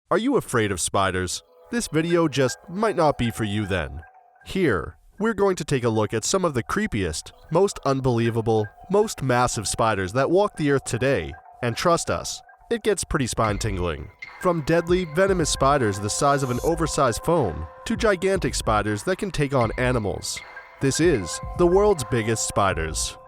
Are you afraid of spiders? This video just might not be for you then. Here, we're going to take a look at some of the creepiest, most unbelievable, most massive spiders that walk the earth today, and trust us, it gets pretty spine-tingling. From deadly, venomous spiders the size of an oversized phone, to gigantic spiders that can take on animals. This is the world's biggest spiders.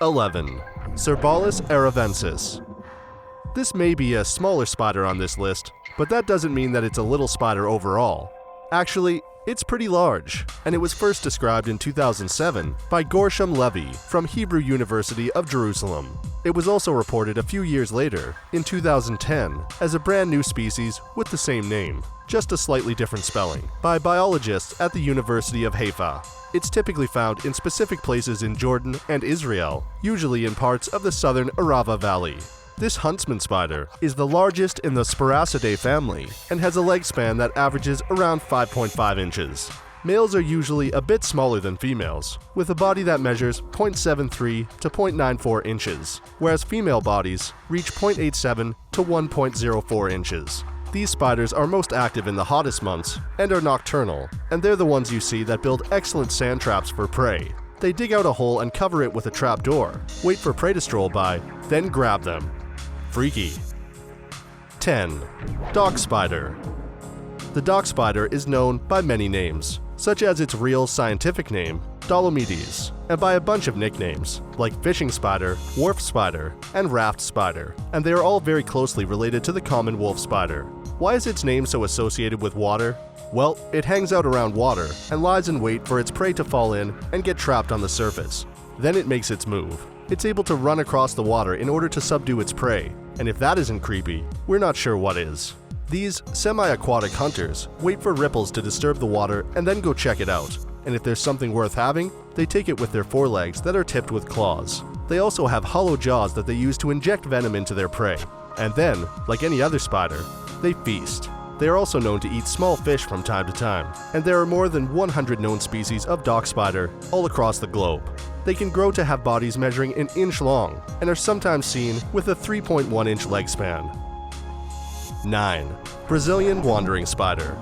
11. Cervalis aravensis. This may be a smaller spider on this list, but that doesn't mean that it's a little spider overall. Actually, it's pretty large, and it was first described in 2007 by Gershom Levy from Hebrew University of Jerusalem. It was also reported a few years later, in 2010, as a brand new species with the same name, just a slightly different spelling, by biologists at the University of Haifa. It's typically found in specific places in Jordan and Israel, usually in parts of the southern Arava Valley. This Huntsman spider is the largest in the Spiracidae family and has a leg span that averages around 5.5 inches. Males are usually a bit smaller than females, with a body that measures 0.73 to 0.94 inches, whereas female bodies reach 0.87 to 1.04 inches. These spiders are most active in the hottest months and are nocturnal, and they're the ones you see that build excellent sand traps for prey. They dig out a hole and cover it with a trap door, wait for prey to stroll by, then grab them. Freaky. 10. Dock spider. The dock spider is known by many names, such as its real scientific name, Dolomedes, and by a bunch of nicknames, like fishing spider, wharf spider, and raft spider, and they are all very closely related to the common wolf spider. Why is its name so associated with water? Well, it hangs out around water and lies in wait for its prey to fall in and get trapped on the surface. Then it makes its move. It's able to run across the water in order to subdue its prey, and if that isn't creepy, we're not sure what is. These semi-aquatic hunters wait for ripples to disturb the water and then go check it out, and if there's something worth having, they take it with their forelegs that are tipped with claws. They also have hollow jaws that they use to inject venom into their prey, and then, like any other spider, they feast. They are also known to eat small fish from time to time, and there are more than 100 known species of dock spider all across the globe. They can grow to have bodies measuring an inch long, and are sometimes seen with a 3.1-inch leg span. 9. Brazilian wandering spider.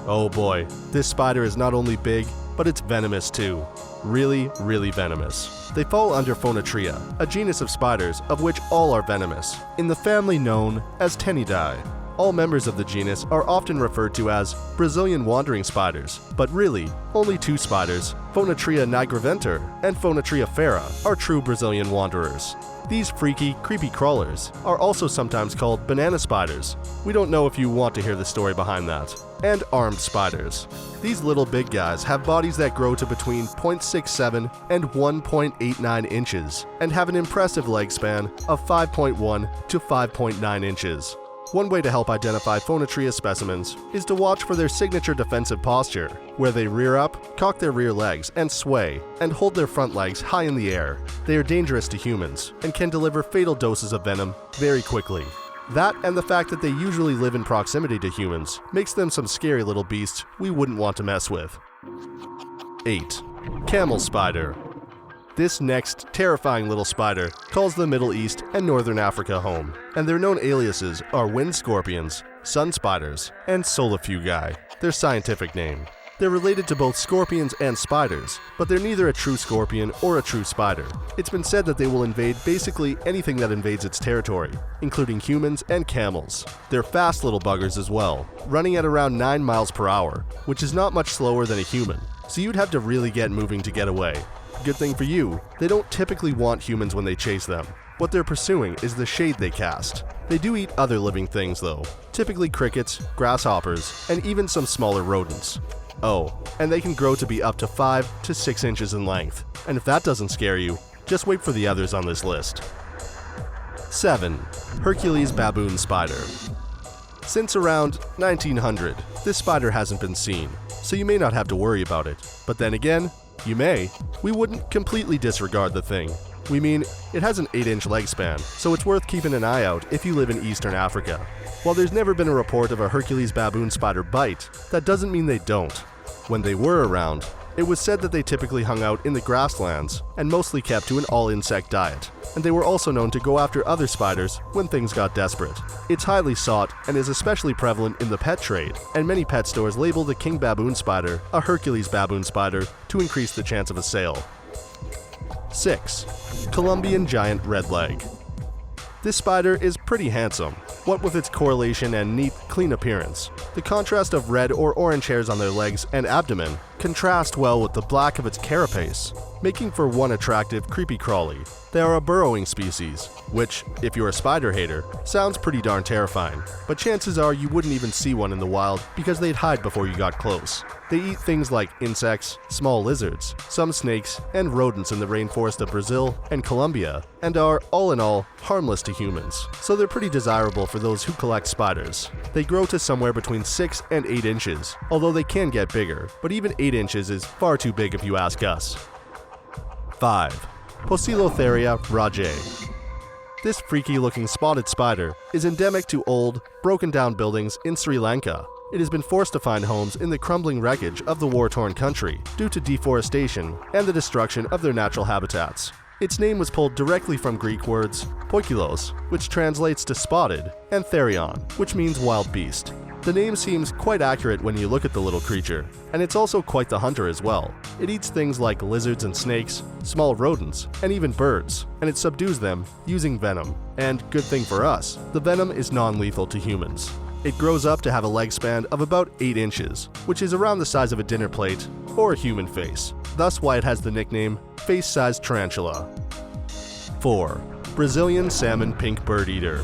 Oh boy, this spider is not only big, but it's venomous too. Really, really venomous. They fall under Phonotria, a genus of spiders of which all are venomous, in the family known as Tenidae. All members of the genus are often referred to as Brazilian wandering spiders, but really, only two spiders, Phonotria nigriventer and Phonotria fera, are true Brazilian wanderers. These freaky, creepy crawlers are also sometimes called banana spiders. We don't know if you want to hear the story behind that. And armed spiders. These little big guys have bodies that grow to between 0.67 and 1.89 inches, and have an impressive leg span of 5.1 to 5.9 inches. One way to help identify Phonotria specimens is to watch for their signature defensive posture, where they rear up, cock their rear legs, and sway, and hold their front legs high in the air. They are dangerous to humans, and can deliver fatal doses of venom very quickly. That, and the fact that they usually live in proximity to humans, makes them some scary little beasts we wouldn't want to mess with. 8. Camel Spider. This next terrifying little spider calls the Middle East and Northern Africa home, and their known aliases are wind scorpions, sun spiders, and solifugi, their scientific name. They're related to both scorpions and spiders, but they're neither a true scorpion or a true spider. It's been said that they will invade basically anything that invades its territory, including humans and camels. They're fast little buggers as well, running at around 9 miles per hour, which is not much slower than a human, so you'd have to really get moving to get away. Good thing for you, they don't typically want humans when they chase them. What they're pursuing is the shade they cast. They do eat other living things though, typically crickets, grasshoppers, and even some smaller rodents. Oh, and they can grow to be up to 5 to 6 inches in length. And if that doesn't scare you, just wait for the others on this list. 7. Hercules Baboon Spider. Since around 1900, this spider hasn't been seen, so you may not have to worry about it. But then again, you may. We wouldn't completely disregard the thing. We mean, it has an 8-inch leg span, so it's worth keeping an eye out if you live in Eastern Africa. While there's never been a report of a Hercules Baboon Spider bite, that doesn't mean they don't. When they were around, It was said that they typically hung out in the grasslands and mostly kept to an all-insect diet, and they were also known to go after other spiders when things got desperate. It's highly sought and is especially prevalent in the pet trade, and many pet stores label the King Baboon Spider a Hercules Baboon Spider to increase the chance of a sale. 6. Colombian Giant Red Leg. This spider is pretty handsome, what with its correlation and neat, clean appearance. The contrast of red or orange hairs on their legs and abdomen contrast well with the black of its carapace, making for one attractive creepy crawly. They are a burrowing species, which, if you're a spider hater, sounds pretty darn terrifying, but chances are you wouldn't even see one in the wild because they'd hide before you got close. They eat things like insects, small lizards, some snakes, and rodents in the rainforest of Brazil and Colombia, and are, all in all, harmless to humans, so they're pretty desirable for those who collect spiders. They grow to somewhere between 6 and 8 inches, although they can get bigger, but even 8 inches is far too big if you ask us. 5. Poecilotheria rajae. This freaky-looking spotted spider is endemic to old, broken-down buildings in Sri Lanka. It has been forced to find homes in the crumbling wreckage of the war-torn country due to deforestation and the destruction of their natural habitats. Its name was pulled directly from Greek words poikilos, which translates to spotted, and therion, which means wild beast. The name seems quite accurate when you look at the little creature, and it's also quite the hunter as well. It eats things like lizards and snakes, small rodents, and even birds, and it subdues them using venom. And good thing for us, the venom is non-lethal to humans. It grows up to have a leg span of about 8 inches, which is around the size of a dinner plate or a human face, thus why it has the nickname face-sized tarantula. 4. Brazilian salmon pink bird eater.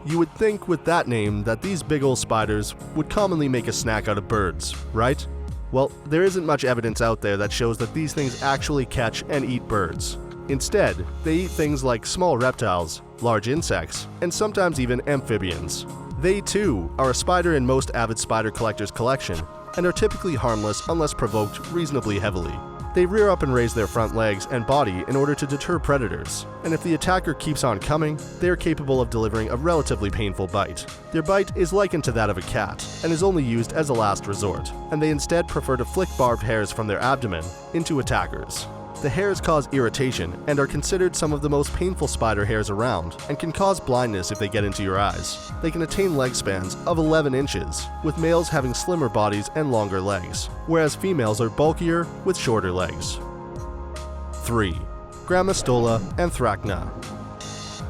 You would think with that name that these big ol' spiders would commonly make a snack out of birds, right? Well, there isn't much evidence out there that shows that these things actually catch and eat birds. Instead, they eat things like small reptiles, large insects, and sometimes even amphibians. They too are a spider in most avid spider collectors' collection, and are typically harmless unless provoked reasonably heavily. They rear up and raise their front legs and body in order to deter predators, and if the attacker keeps on coming, they are capable of delivering a relatively painful bite. Their bite is likened to that of a cat, and is only used as a last resort, and they instead prefer to flick barbed hairs from their abdomen into attackers. The hairs cause irritation and are considered some of the most painful spider hairs around, and can cause blindness if they get into your eyes. They can attain leg spans of 11 inches, with males having slimmer bodies and longer legs, whereas females are bulkier with shorter legs. 3. Grammostola anthracna.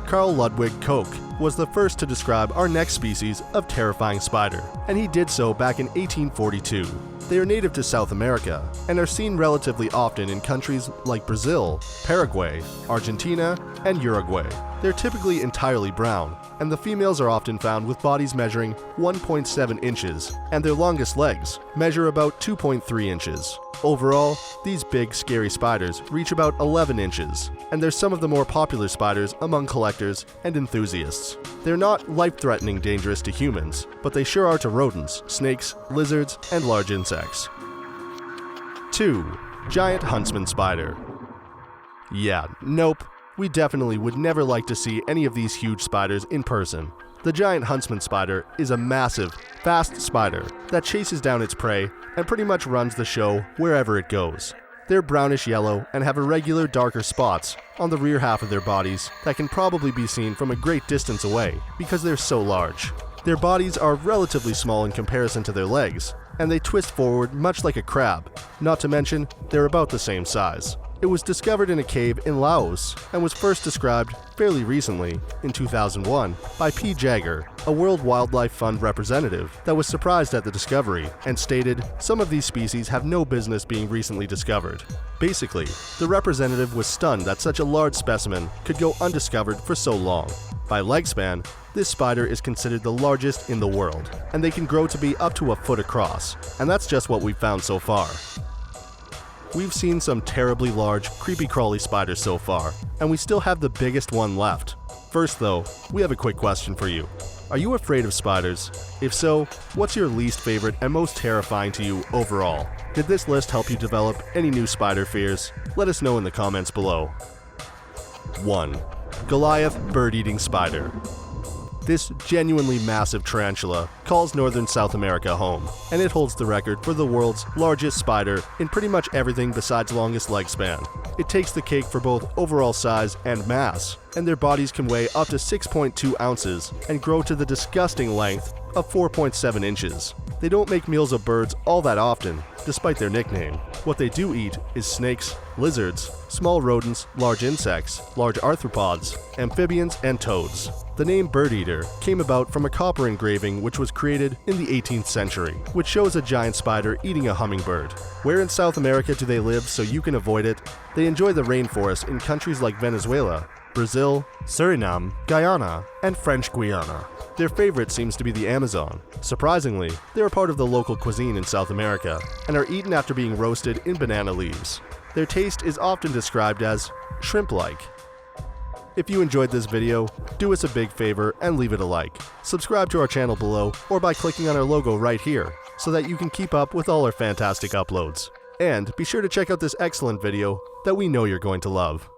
Carl Ludwig Koch was the first to describe our next species of terrifying spider, and he did so back in 1842. They are native to South America and are seen relatively often in countries like Brazil, Paraguay, Argentina, and Uruguay. They're typically entirely brown, and the females are often found with bodies measuring 1.7 inches, and their longest legs measure about 2.3 inches. Overall, these big, scary spiders reach about 11 inches, and they're some of the more popular spiders among collectors and enthusiasts. They're not life-threatening dangerous to humans, but they sure are to rodents, snakes, lizards, and large insects. 2. Giant Huntsman Spider. Yeah, nope. We definitely would never like to see any of these huge spiders in person. The giant huntsman spider is a massive, fast spider that chases down its prey and pretty much runs the show wherever it goes. They're brownish yellow and have irregular darker spots on the rear half of their bodies that can probably be seen from a great distance away because they're so large. Their bodies are relatively small in comparison to their legs, and they twist forward much like a crab, not to mention they're about the same size. It was discovered in a cave in Laos and was first described fairly recently, in 2001, by P. Jagger, a World Wildlife Fund representative that was surprised at the discovery and stated, "Some of these species have no business being recently discovered." Basically, the representative was stunned that such a large specimen could go undiscovered for so long. By leg span, this spider is considered the largest in the world, and they can grow to be up to a foot across, and that's just what we've found so far. We've seen some terribly large, creepy crawly spiders so far, and we still have the biggest one left. First though, we have a quick question for you. Are you afraid of spiders? If so, what's your least favorite and most terrifying to you overall? Did this list help you develop any new spider fears? Let us know in the comments below. 1. Goliath bird-eating spider. This genuinely massive tarantula calls northern South America home, and it holds the record for the world's largest spider in pretty much everything besides longest leg span. It takes the cake for both overall size and mass, and their bodies can weigh up to 6.2 ounces and grow to the disgusting length of 4.7 inches. They don't make meals of birds all that often, despite their nickname. What they do eat is snakes, lizards, small rodents, large insects, large arthropods, amphibians, and toads. The name bird eater came about from a copper engraving which was created in the 18th century, which shows a giant spider eating a hummingbird. Where in South America do they live so you can avoid it? They enjoy the rainforest in countries like Venezuela, Brazil, Suriname, Guyana, and French Guiana. Their favorite seems to be the Amazon. Surprisingly, they are part of the local cuisine in South America and are eaten after being roasted in banana leaves. Their taste is often described as shrimp-like. If you enjoyed this video, do us a big favor and leave it a like. Subscribe to our channel below or by clicking on our logo right here so that you can keep up with all our fantastic uploads. And be sure to check out this excellent video that we know you're going to love.